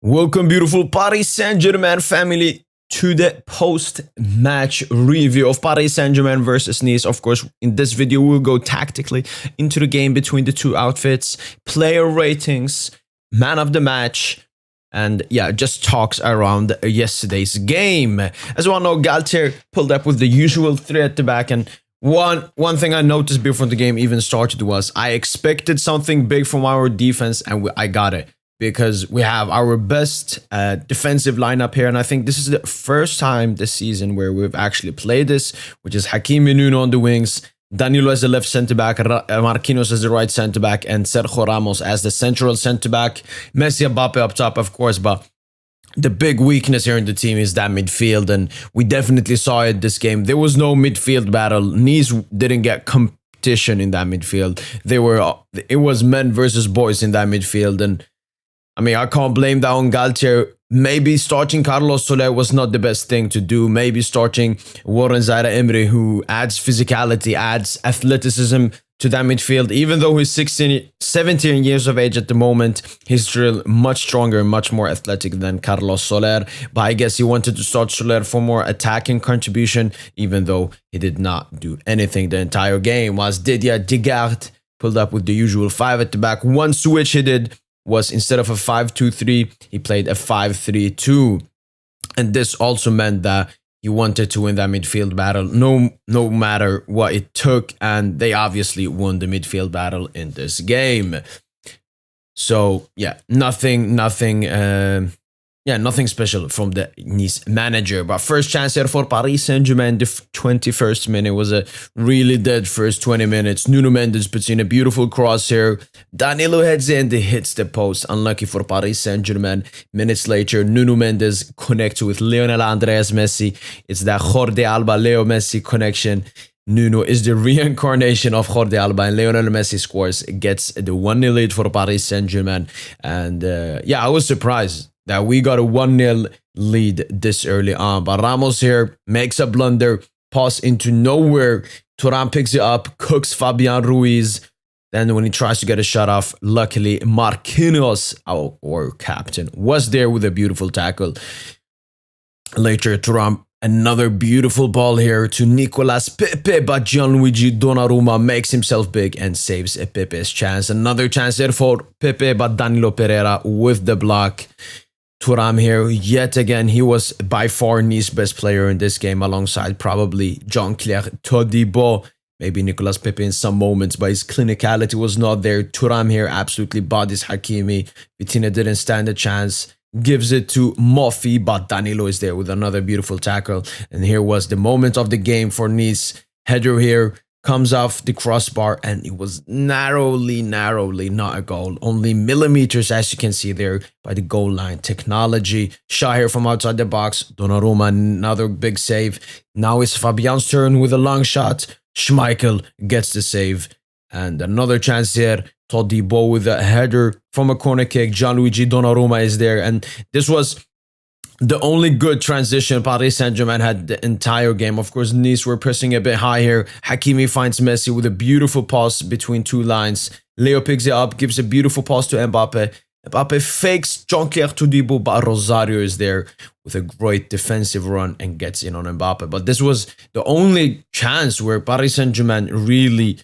Welcome, beautiful Paris Saint-Germain family, to the post-match review of Paris Saint-Germain versus Nice. Of course, in this video, we'll go tactically into the game between the two outfits, player ratings, man of the match, and yeah, just talks around yesterday's game. As you all know, Galtier pulled up with the usual three at the back, and one thing I noticed before the game even started was I expected something big from our defense, and I got it. Because we have our best defensive lineup here. And I think this is the first time this season where we've actually played this, which is Hakimi Nuno on the wings, Danilo as the left centre-back, Marquinhos as the right centre-back, and Sergio Ramos as the central centre-back. Messi, Mbappe up top, of course, but the big weakness here in the team is that midfield, and we definitely saw it this game. There was no midfield battle. Nice didn't get competition in that midfield. It was men versus boys in that midfield, and I mean, I can't blame that on Galtier. Maybe starting Carlos Soler was not the best thing to do. Maybe starting Warren Zaire-Emery, who adds physicality, adds athleticism to that midfield. Even though he's 17 years of age at the moment, he's still much stronger, much more athletic than Carlos Soler. But I guess he wanted to start Soler for more attacking contribution, even though he did not do anything the entire game. Whilst Didier Degarde pulled up with the usual five at the back. One switch he did was instead of a 5-2-3, he played a 5-3-2. And this also meant that he wanted to win that midfield battle no matter what it took. And they obviously won the midfield battle in this game. So yeah, nothing special from the Nice manager. But first chance here for Paris Saint-Germain, the 21st minute was a really dead first 20 minutes. Nuno Mendes puts in a beautiful cross here. Danilo heads in, he hits the post. Unlucky for Paris Saint-Germain. Minutes later, Nuno Mendes connects with Lionel Andres Messi. It's that Jordi Alba-Leo Messi connection. Nuno is the reincarnation of Jordi Alba, and Lionel Messi scores, gets the 1-0 lead for Paris Saint-Germain. And yeah, I was surprised that we got a 1-0 lead this early on. But Ramos here makes a blunder, pass into nowhere. Thuram picks it up, cooks Fabian Ruiz. Then when he tries to get a shot off, luckily Marquinhos, our captain, was there with a beautiful tackle. Later, Thuram, another beautiful ball here to Nicolas Pepe, but Gianluigi Donnarumma makes himself big and saves Pepe's chance. Another chance there for Pepe, but Danilo Pereira with the block. Thuram here, yet again, he was by far Nice's best player in this game, alongside probably Jean-Claire Todibo, maybe Nicolas Pepe in some moments, but his clinicality was not there. Thuram here absolutely bodies Hakimi. Vitinha didn't stand a chance. Gives it to Moffi, but Danilo is there with another beautiful tackle. And here was the moment of the game for Nice. Header here comes off the crossbar, and it was narrowly not a goal. Only millimeters, as you can see there, by the goal line. Technology. Shot here from outside the box. Donnarumma, another big save. Now it's Fabian's turn with a long shot. Schmeichel gets the save. And another chance here. Todibo with a header from a corner kick. Gianluigi Donnarumma is there. And this was the only good transition Paris Saint-Germain had the entire game. Of course, Nice were pressing a bit high here. Hakimi finds Messi with a beautiful pass between two lines. Leo picks it up, gives a beautiful pass to Mbappe. Mbappe fakes Jean-Claire Todibo, but Rosario is there with a great defensive run and gets in on Mbappe. But this was the only chance where Paris Saint-Germain really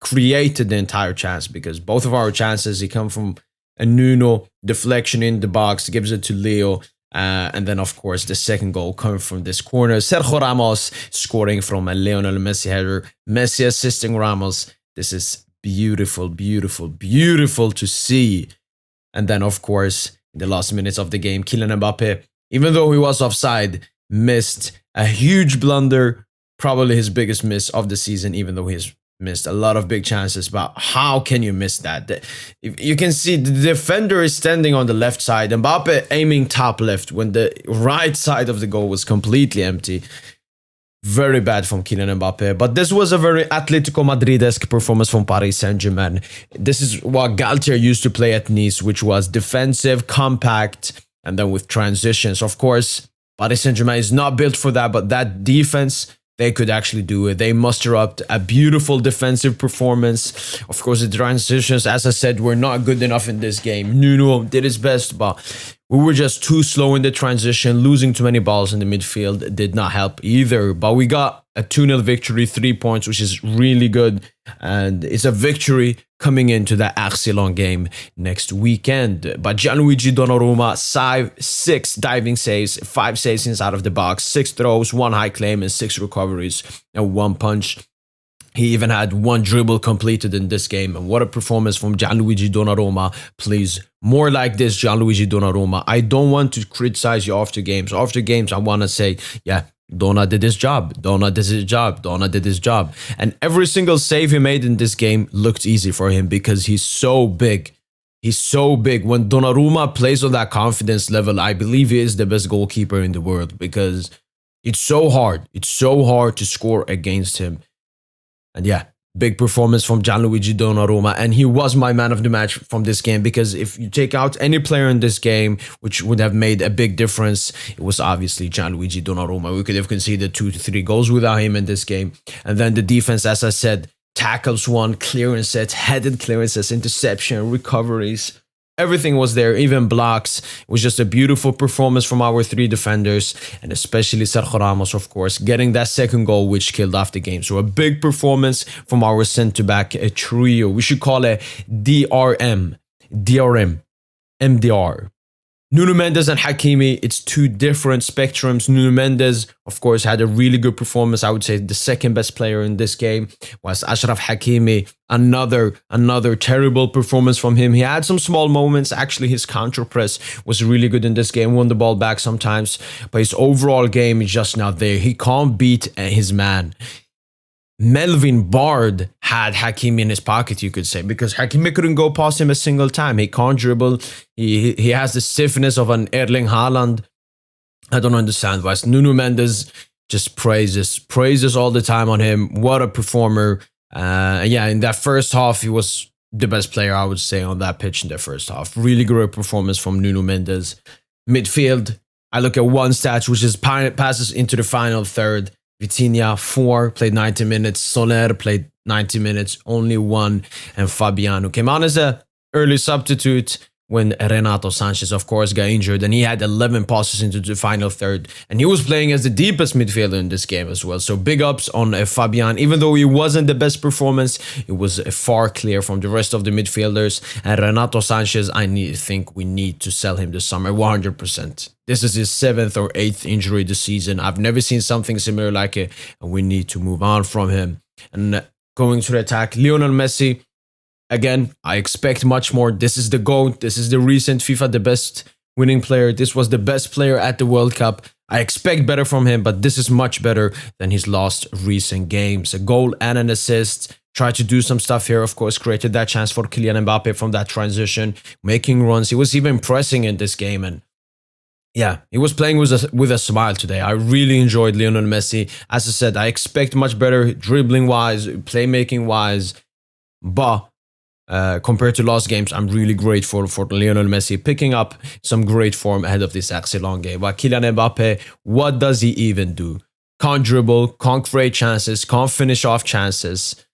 created the entire chance, because both of our chances, they come from a Nuno deflection in the box, gives it to Leo. And then, of course, the second goal coming from this corner. Sergio Ramos scoring from a Lionel Messi header. Messi assisting Ramos. This is beautiful to see. And then, of course, in the last minutes of the game, Kylian Mbappe, even though he was offside, missed a huge blunder. Probably his biggest miss of the season, even though he's missed a lot of big chances. But how can you miss that? You can see the defender is standing on the left side, Mbappe aiming top left when the right side of the goal was completely empty. Very bad from Kylian Mbappe. But this was a very Atletico Madrid-esque performance from Paris Saint-Germain. This is what Galtier used to play at Nice, which was defensive, compact, and then with transitions. Of course, Paris Saint-Germain is not built for that, but that defense they could actually do it. They muster up a beautiful defensive performance. Of course, the transitions, as I said, were not good enough in this game. Nuno did his best, but we were just too slow in the transition. Losing too many balls in the midfield did not help either. But we got a 2-0 victory, 3 points, which is really good. And it's a victory coming into the Watchalong game next weekend. But Gianluigi Donnarumma, 6 diving saves, 5 saves inside of the box, 6 throws, 1 high claim, and 6 recoveries, and 1 punch. He even had 1 dribble completed in this game. And what a performance from Gianluigi Donnarumma. Please, more like this, Gianluigi Donnarumma. I don't want to criticize you after games. After games, I want to say, yeah, Donna did his job. Donna did his job. Donna did his job. And every single save he made in this game looked easy for him because he's so big. He's so big. When Donnarumma plays on that confidence level, I believe he is the best goalkeeper in the world because it's so hard. It's so hard to score against him. And yeah, big performance from Gianluigi Donnarumma. And he was my man of the match from this game because if you take out any player in this game, which would have made a big difference, it was obviously Gianluigi Donnarumma. We could have conceded 2 to 3 goals without him in this game. And then the defense, as I said, tackles won, clearances, headed clearances, interception, recoveries. Everything was there, even blocks. It was just a beautiful performance from our 3 defenders, and especially Sergio Ramos, of course, getting that second goal, which killed off the game. So a big performance from our centre-back trio. We should call it DRM, MDR. Nuno Mendes and Hakimi, it's 2 different spectrums. Nuno Mendes, of course, had a really good performance. I would say the second best player in this game was Achraf Hakimi. Another terrible performance from him. He had some small moments. Actually, his counter press was really good in this game. Won the ball back sometimes. But his overall game is just not there. He can't beat his man. Melvin Bard had Hakimi in his pocket, you could say, because Hakimi couldn't go past him a single time. He can't dribble. He has the stiffness of an Erling Haaland. I don't understand why. Nuno Mendes just praises all the time on him. What a performer. Yeah, in that first half, he was the best player, I would say, on that pitch in the first half. Really great performance from Nuno Mendes. Midfield, I look at one stat, which is passes into the final third. Vitinha, 4, played 90 minutes. Soler played 90 minutes, only 1. And Fabiano came on as an early substitute when Renato Sanchez, of course, got injured. And he had 11 passes into the final third. And he was playing as the deepest midfielder in this game as well. So big ups on Fabian. Even though he wasn't the best performance, it was far clear from the rest of the midfielders. And Renato Sanchez, think we need to sell him this summer, 100%. This is his 7th or 8th injury this season. I've never seen something similar like it, and we need to move on from him. And going to the attack, Lionel Messi. Again, I expect much more. This is the GOAT. This is the recent FIFA, the best winning player. This was the best player at the World Cup. I expect better from him, but this is much better than his last recent games. A goal and an assist. Tried to do some stuff here, of course, created that chance for Kylian Mbappe from that transition, making runs. He was even pressing in this game, and yeah, he was playing with a smile today. I really enjoyed Lionel Messi. As I said, I expect much better dribbling-wise, playmaking-wise. But compared to last games, I'm really grateful for Lionel Messi picking up some great form ahead of this Watchalong game. But Kylian Mbappe, what does he even do? Can't dribble, can't create chances, can't finish off chances,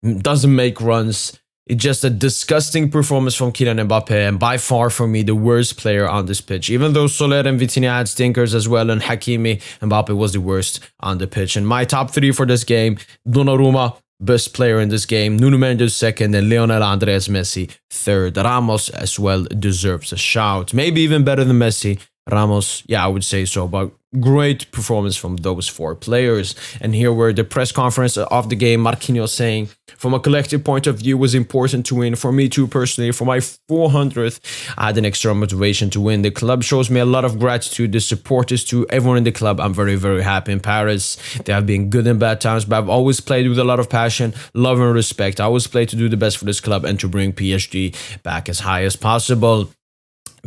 doesn't make runs. It's just a disgusting performance from Kylian Mbappe, and by far for me the worst player on this pitch. Even though Soler and Vitinha had stinkers as well, and Hakimi, Mbappe was the worst on the pitch. And my top 3 for this game: Donnarumma, best player in this game; Nuno Mendes, 2nd; and Lionel Andres Messi, 3rd. Ramos as well deserves a shout. Maybe even better than Messi. Ramos, yeah, I would say so, but great performance from those 4 players. And here were the press conference of the game. Marquinhos saying, from a collective point of view, it was important to win. For me too, personally, for my 400th, I had an extra motivation to win. The club shows me a lot of gratitude. The supporters too, everyone in the club. I'm very, very happy in Paris. There have been good and bad times, but I've always played with a lot of passion, love and respect. I always play to do the best for this club and to bring PSG back as high as possible.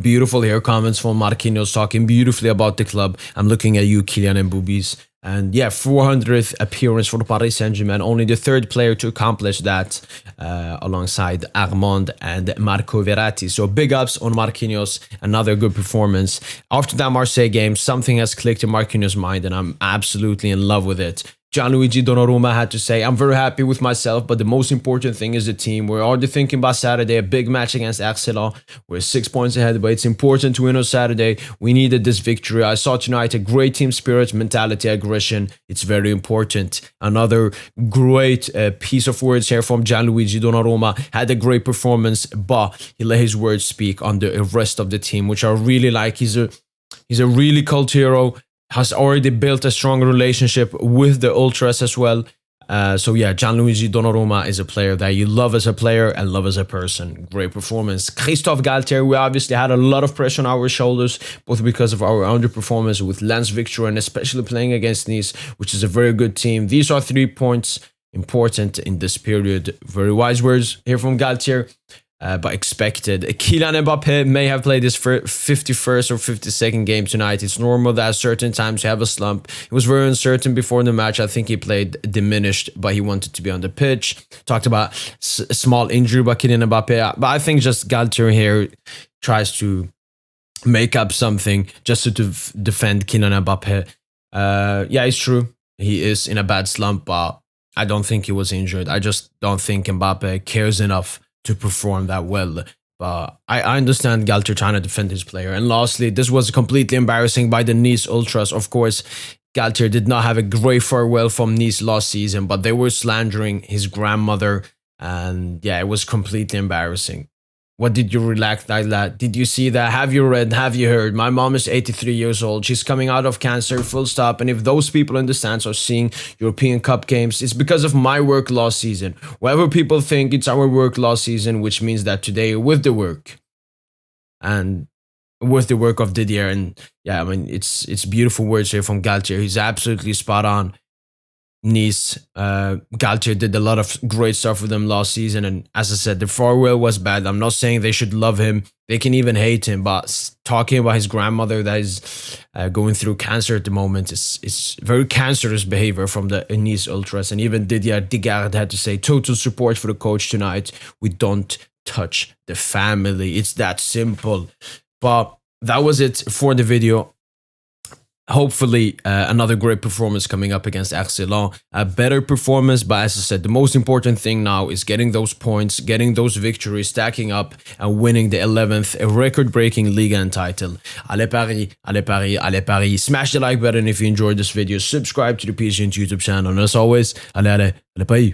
Beautiful here comments from Marquinhos talking beautifully about the club. I'm looking at you, Kylian and Boobies. And yeah, 400th appearance for Paris Saint-Germain. Only the 3rd player to accomplish that alongside Armand and Marco Verratti. So big ups on Marquinhos. Another good performance. After that Marseille game, something has clicked in Marquinhos' mind and I'm absolutely in love with it. Gianluigi Donnarumma had to say, I'm very happy with myself, but the most important thing is the team. We're already thinking about Saturday, a big match against Arsenal. We're 6 points ahead, but it's important to win on Saturday. We needed this victory. I saw tonight a great team spirit, mentality, aggression. It's very important. Another great piece of words here from Gianluigi Donnarumma. Had a great performance, but he let his words speak on the rest of the team, which I really like. He's a really cult hero. Has already built a strong relationship with the ultras as well. So yeah, Gianluigi Donnarumma is a player that you love as a player and love as a person. Great performance. Christophe Galtier, we obviously had a lot of pressure on our shoulders, both because of our underperformance with Lens Victor and especially playing against Nice, which is a very good team. These are 3 points important in this period. Very wise words here from Galtier. But expected. Kylian Mbappe may have played his 51st or 52nd game tonight. It's normal that at certain times you have a slump. He was very uncertain before the match. I think he played diminished, but he wanted to be on the pitch. Talked about a small injury by Kylian Mbappe. But I think just Galtier here tries to make up something just to defend Kylian Mbappe. Yeah, it's true. He is in a bad slump, but I don't think he was injured. I just don't think Mbappe cares enough to perform that well. But I understand Galtier trying to defend his player. And lastly, this was completely embarrassing by the Nice Ultras. Of course, Galtier did not have a great farewell from Nice last season, but they were slandering his grandmother. And yeah, it was completely embarrassing. What did you react like that? Did you see that? Have you read? Have you heard? My mom is 83 years old. She's coming out of cancer, full stop. And if those people in the stands are seeing European Cup games, it's because of my work last season. Whatever people think, it's our work last season, which means that today with the work and with the work of Didier. And yeah, I mean, it's beautiful words here from Galtier. He's absolutely spot on. Nice, Galtier did a lot of great stuff with them last season, and as I said, the farewell was bad. I'm not saying they should love him; they can even hate him. But talking about his grandmother that is going through cancer at the moment is very cancerous behavior from the Nice Ultras. And even Didier Digard had to say, "Total support for the coach tonight. We don't touch the family. It's that simple." But that was it for the video. Hopefully, another great performance coming up against Arsenal. A better performance, but as I said, the most important thing now is getting those points, getting those victories, stacking up, and winning the 11th record-breaking Ligue 1 title. Allez Paris, allez Paris, allez Paris. Smash the like button if you enjoyed this video. Subscribe to the PSGINT YouTube channel. And as always, allez, allez, allez Paris.